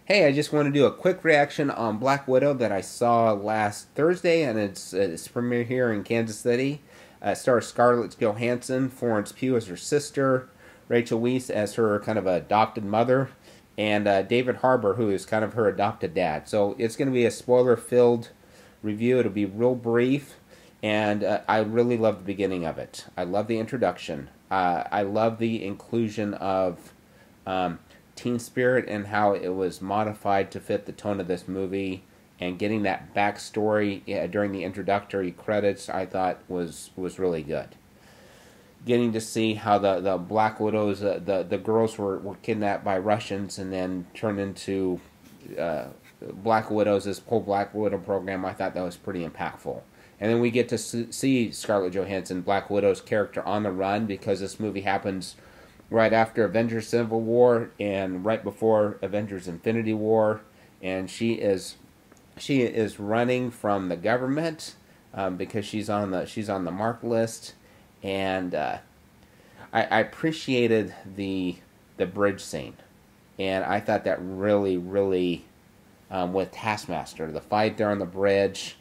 Hey, I just want to do a quick reaction on Black Widow that I saw last Thursday, and it's premiere here in Kansas City. It stars Scarlett Johansson, Florence Pugh as her sister, Rachel Weisz as her kind of adopted mother, and David Harbour, who is kind of her adopted dad. So it's going to be a spoiler-filled review. It'll be real brief, and I really love the beginning of it. I love the introduction. I love the inclusion of Teen Spirit and how it was modified to fit the tone of this movie, and getting that backstory during the introductory credits I thought was really good. Getting to see how the Black Widows, the girls were kidnapped by Russians and then turned into Black Widows, this whole Black Widow program, I thought that was pretty impactful. And then we get to see Scarlett Johansson, Black Widow's character, on the run, because this movie happens right after Avengers Civil War and right before Avengers Infinity War, and she is running from the government because she's on the mark list, and I appreciated the bridge scene, and I thought that really with Taskmaster, the fight there on the bridge,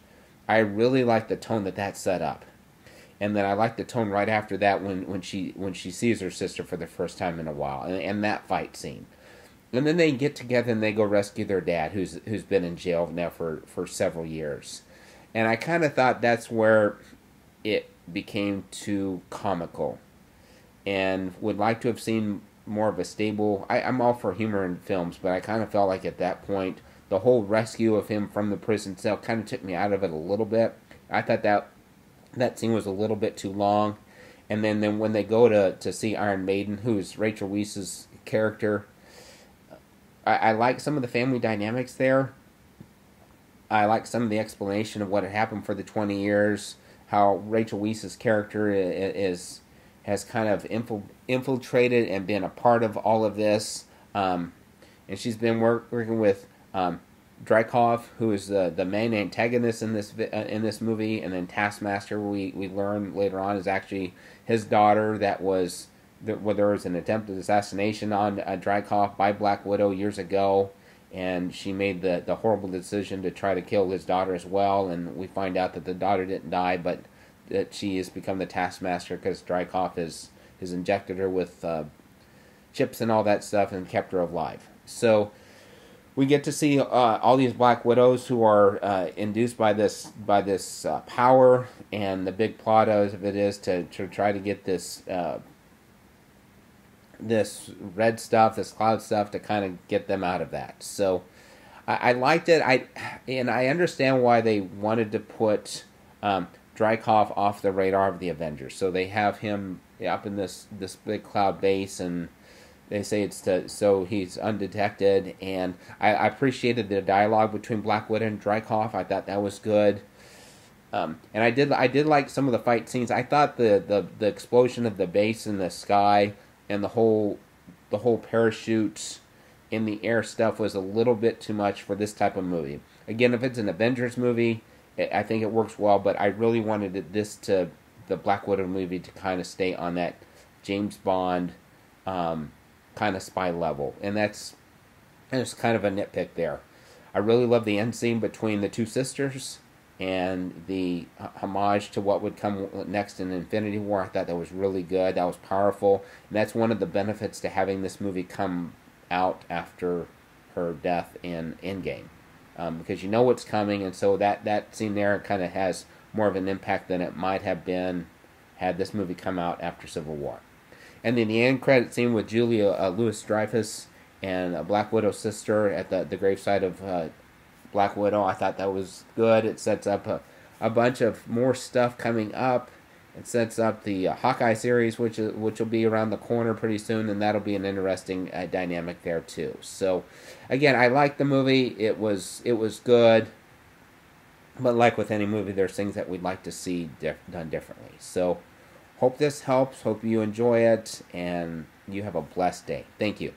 I really liked the tone that set up. And then I like the tone right after that when she sees her sister for the first time in a while, and that fight scene. And then they get together and they go rescue their dad, who's been in jail now for several years. And I kind of thought that's where it became too comical, and would like to have seen more of a stable. I'm all for humor in films, but I kind of felt like at that point the whole rescue of him from the prison cell kind of took me out of it a little bit. I thought that scene was a little bit too long. And then when they go to see Iron Maiden, who's Rachel Weisz's character, I like some of the family dynamics there. I like some of the explanation of what had happened for the 20 years, how Rachel Weisz's character has kind of infiltrated and been a part of all of this. And she's been working with Dreykov, who is the main antagonist in this movie, and then Taskmaster, we learn later on, is actually his daughter. Where there was an attempted assassination on Dreykov by Black Widow years ago, and she made the horrible decision to try to kill his daughter as well. And we find out that the daughter didn't die, but that she has become the Taskmaster because Dreykov has injected her with chips and all that stuff and kept her alive. So we get to see all these Black Widows who are induced by this power, and the big plot of it is to try to get this red stuff, this cloud stuff, to kind of get them out of that. So I liked it. I understand why they wanted to put Dreykov off the radar of the Avengers. So they have him up in this big cloud base, and they say it's so he's undetected, and I appreciated the dialogue between Black Widow and Dreykov. I thought that was good, and I did like some of the fight scenes. I thought the explosion of the base in the sky and the whole parachute in the air stuff was a little bit too much for this type of movie. Again, if it's an Avengers movie, I think it works well, but I really wanted the Black Widow movie to kind of stay on that James Bond kind of spy level, and that's kind of a nitpick there. I really love the end scene between the two sisters and the homage to what would come next in Infinity War. I thought that was really good. That was powerful, and that's one of the benefits to having this movie come out after her death in Endgame, because you know what's coming, and so that scene there kind of has more of an impact than it might have been had this movie come out after Civil War. And then the end credit scene with Julia Louis-Dreyfus and Black Widow's sister at the graveside of Black Widow, I thought that was good. It sets up a bunch of more stuff coming up. It sets up the Hawkeye series, which will be around the corner pretty soon, and that'll be an interesting dynamic there too. So, again, I liked the movie. It was good, but like with any movie, there's things that we'd like to see done differently. So, hope this helps. Hope you enjoy it, and you have a blessed day. Thank you.